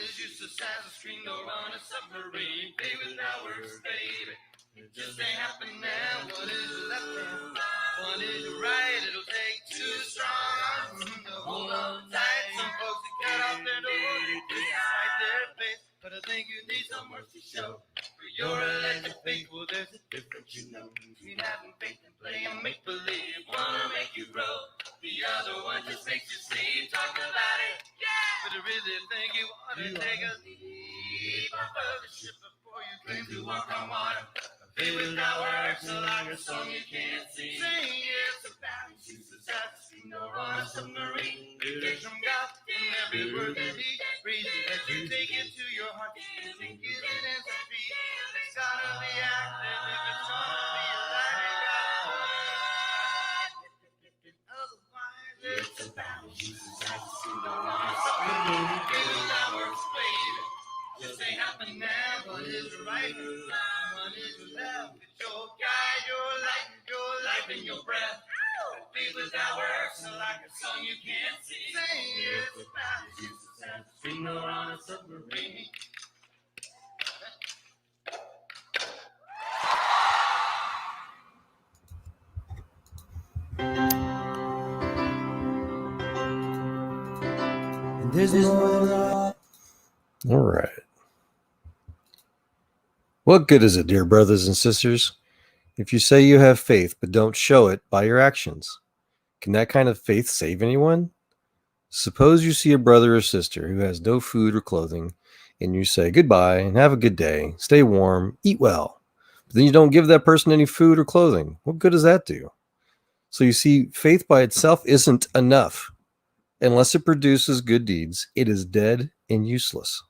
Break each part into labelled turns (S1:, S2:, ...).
S1: is useless as a screen door on a submarine. Play with hours, baby. It just ain't happening now. What is your left hand? What is your right? It'll take two strong arms to hold on tight. Some folks that cut off their door, despite their face. But I think you need some mercy show. For your electric faith, well, there's a difference, you know. Between having faith and playing make-believe. Wanna make you grow. The other one just makes you see. Talk about it, yeah. But I really think you ought to take a leap off of the ship before you claim to walk on water. Faith without works, so like a song you can't sing. Sing it's about Jesus as a screen door on a submarine. It takes from God in every word that He breathes. As you take it to your heart, you think it is a beat. It's gotta be active if it's gonna be alive. Otherwise, it's about Jesus as a screen door on a submarine. Faith without works, baby. Just ain't happening now. What is right? What is your left? It's your guide, your life and your breath. Faith without works, so like a song you can't sing. Sing it's about Jesus as a screen door on a submarine.
S2: There's no
S3: All right. What good is it, dear brothers and sisters, if you say you have faith but don't show it by your actions? Can that kind of faith save anyone? Suppose you see a brother or sister who has no food or clothing, and you say goodbye and have a good day, stay warm, eat well. But then you don't give that person any food or clothing. What good does that do? So you see, faith by itself isn't enough. Unless it produces good deeds, it is dead and useless.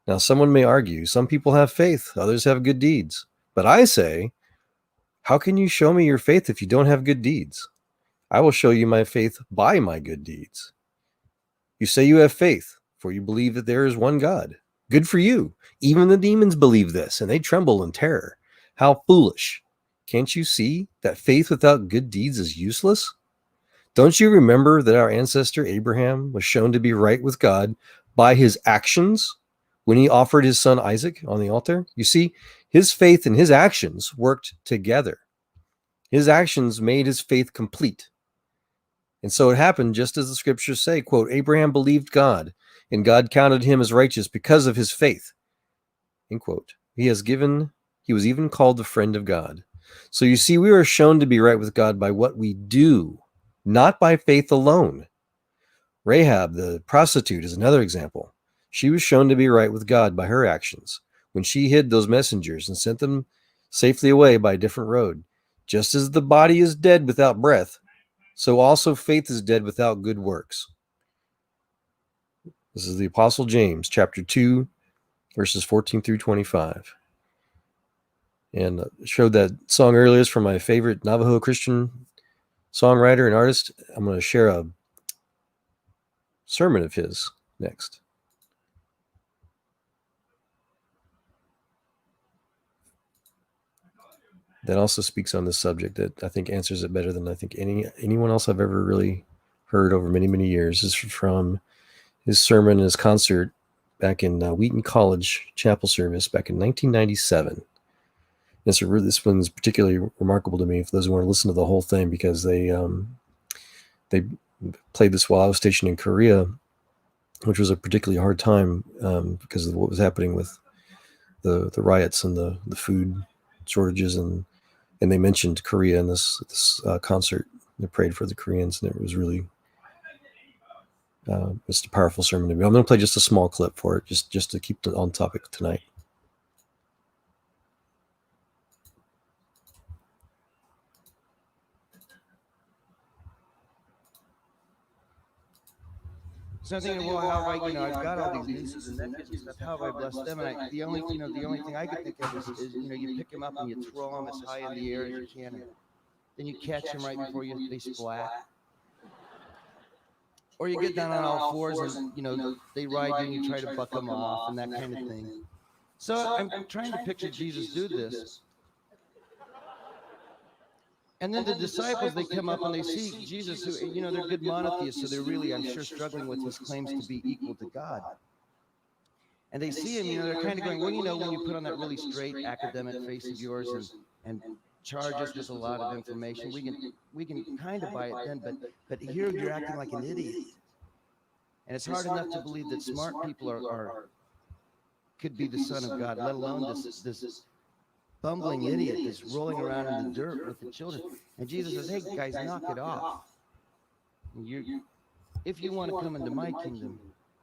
S3: Now, someone may argue, some people have faith, others have good deeds. But I say, how can you show me your faith if you don't have good deeds? I will show you my faith by my good deeds. You say you have faith, for you believe that there is one God. Good for you. Even the demons believe this, and they tremble in terror. How foolish. Can't you see that faith without good deeds is useless? Don't you remember that our ancestor Abraham was shown to be right with God by his actions when he offered his son Isaac on the altar? You see, his faith and his actions worked together. His actions made his faith complete. And so it happened just as the scriptures say, quote, Abraham believed God, and God counted him as righteous because of his faith. End quote. He was even called the friend of God. So you see, we are shown to be right with God by what we do, not by faith alone. Rahab, the prostitute, is another example. She was shown to be right with God by her actions when she hid those messengers and sent them safely away by a different road. Just as the body is dead without breath, so also faith is dead without good works. This is the Apostle James, chapter 2, verses 14 through 25. And I showed that song earlier. It's from my favorite Navajo Christian songwriter and artist. I'm going to share a sermon of his next. That also speaks on this subject that I think answers it better than I think anyone else I've ever really heard over many, many years. This is from his sermon and his concert back in Wheaten College chapel service back in 1997. This one's particularly remarkable to me for those who want to listen to the whole thing, because they played this while I was stationed in Korea, which was a particularly hard time because of what was happening with the riots and the food shortages, and they mentioned Korea in this concert. They prayed for the Koreans, and it was really just a powerful sermon to me. I'm going to play just a small clip for it, just to keep it on topic tonight.
S2: So I'm thinking, well, how have I, I've got all these nieces and nephews and stuff. How have I blessed them? And the only thing I could think of is you pick them up and you throw them as high in the air as you can, and then you catch them right before they splat. Or you get down on all fours and, they ride you and you try to buck them off and that kind of thing. So I'm trying to picture Jesus do this. And then the disciples, they come up and they see Jesus, who, they're good monotheists, so they're really, I'm sure, struggling with his claims to be equal to God. And they see him, they're kind of going, well, when you put on that really straight academic face of yours and charge us with a lot of information, we can kind of buy it then, but here you're acting like an idiot. And it's hard enough to believe that smart people could be the son of God, let alone this bumbling idiot that's rolling around in the dirt with the children. And Jesus says, hey, guys, knock it off. If you want to come into my kingdom,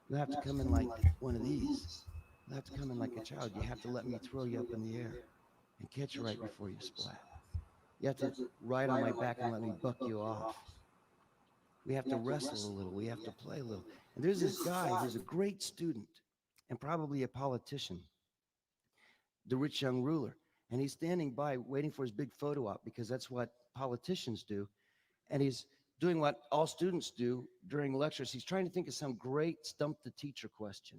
S2: you have to come in like one of these. You have to come in like a child. You have to let me throw you up in the air and catch you right before you splat. You have to ride on my back and let me buck you off. We have to wrestle a little. We have to play a little. And there's this guy who's a great student and probably a politician, the rich young ruler. And he's standing by waiting for his big photo op because that's what politicians do. And he's doing what all students do during lectures. He's trying to think of some great stump the teacher question.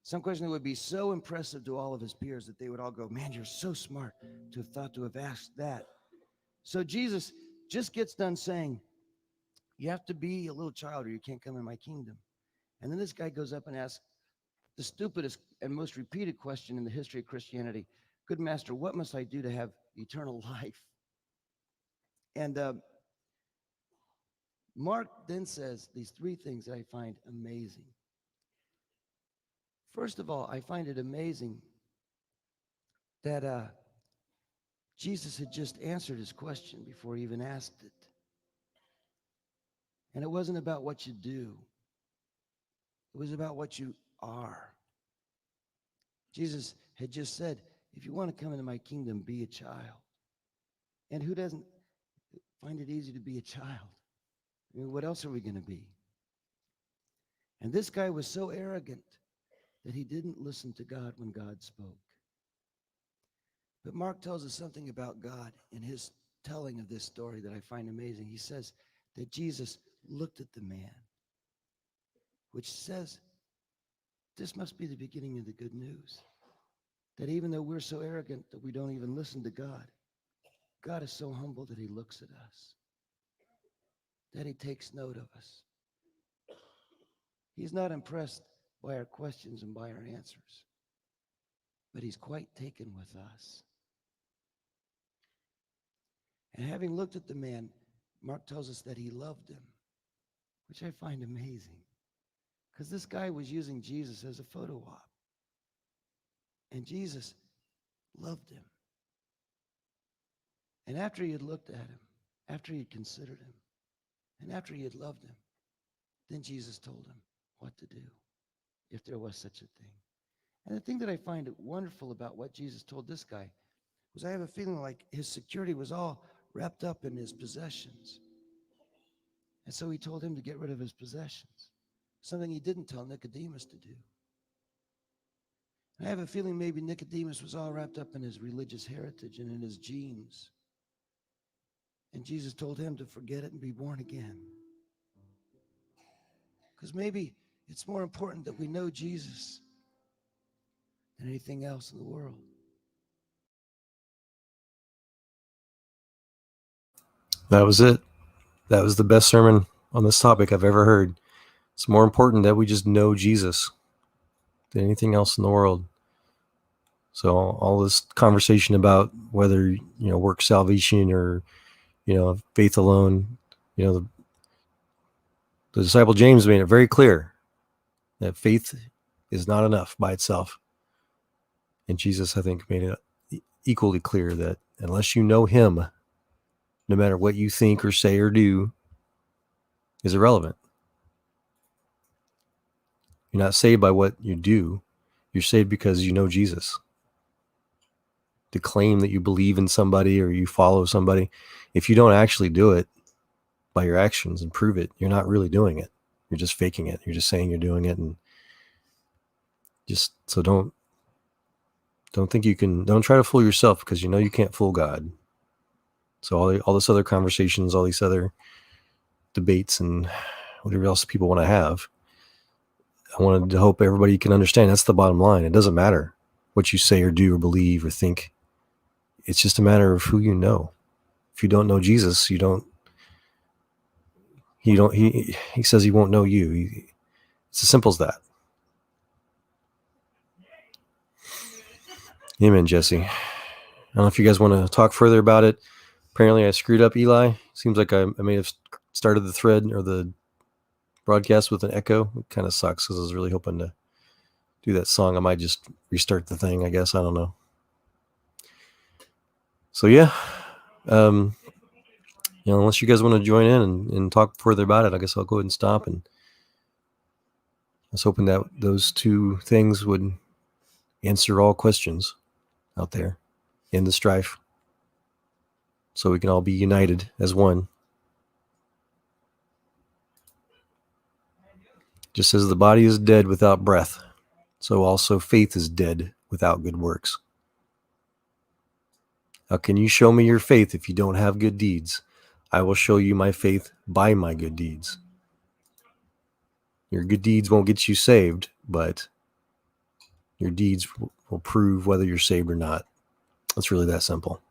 S2: Some question that would be so impressive to all of his peers that they would all go, man, you're so smart to have thought to have asked that. So Jesus just gets done saying, you have to be a little child or you can't come in my kingdom. And then this guy goes up and asks the stupidest and most repeated question in the history of Christianity. Good master, what must I do to have eternal life? And Mark then says these three things that I find amazing. First of all, I find it amazing that Jesus had just answered his question before he even asked it. And it wasn't about what you do. It was about what you are. Jesus had just said, if you want to come into my kingdom, be a child. And who doesn't find it easy to be a child? I mean, what else are we going to be? And this guy was so arrogant that he didn't listen to God when God spoke. But Mark tells us something about God in his telling of this story that I find amazing. He says that Jesus looked at the man, which says this must be the beginning of the good news. That even though we're so arrogant that we don't even listen to God, God is so humble that he looks at us, that he takes note of us. He's not impressed by our questions and by our answers, but he's quite taken with us. And having looked at the man, Mark tells us that he loved him, which I find amazing, because this guy was using Jesus as a photo op. And Jesus loved him. And after he had looked at him, after he had considered him, and after he had loved him, then Jesus told him what to do, if there was such a thing. And the thing that I find wonderful about what Jesus told this guy was I have a feeling like his security was all wrapped up in his possessions. And so he told him to get rid of his possessions, something he didn't tell Nicodemus to do. And I have a feeling maybe Nicodemus was all wrapped up in his religious heritage and in his genes. And Jesus told him to forget it and be born again. Because maybe it's more important that we know Jesus than anything else in the world.
S3: That was it. That was the best sermon on this topic I've ever heard. It's more important that we just know Jesus than anything else in the world. So all this conversation about whether, work salvation or, faith alone, the disciple James made it very clear that faith is not enough by itself. And Jesus, I think, made it equally clear that unless you know him, no matter what you think or say or do is irrelevant. You're not saved by what you do. You're saved because you know Jesus. To claim that you believe in somebody or you follow somebody, if you don't actually do it by your actions and prove it, you're not really doing it. You're just faking it. You're just saying you're doing it. And just, so don't think you can, don't try to fool yourself, because you can't fool God. So all this other conversations, all these other debates and whatever else people want to have, I wanted to hope everybody can understand that's the bottom line. It doesn't matter what you say or do or believe or think. It's just a matter of who you know. If you don't know Jesus, he says he won't know you. It's as simple as that. Amen, Jesse. I don't know if you guys want to talk further about it. Apparently I screwed up Eli. Seems like I may have started the thread or the broadcast with an echo. It kind of sucks because I was really hoping to do that song. I might just restart the thing, I guess. I don't know. So yeah, unless you guys want to join in and talk further about it, I guess I'll go ahead and stop. And I was hoping that those two things would answer all questions out there in the strife, so we can all be united as one. Just as the body is dead without breath, so also faith is dead without good works. How can you show me your faith if you don't have good deeds? I will show you my faith by my good deeds. Your good deeds won't get you saved, but your deeds will prove whether you're saved or not. It's really that simple.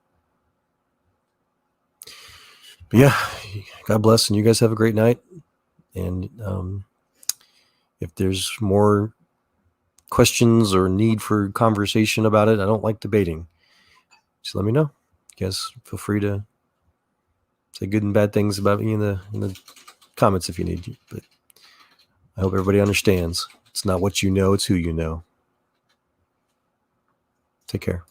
S3: But yeah, God bless, and you guys have a great night. And if there's more questions or need for conversation about it, I don't like debating. Just let me know. You guys feel free to say good and bad things about me in the comments if you need. But I hope everybody understands. It's not what you know, it's who you know. Take care.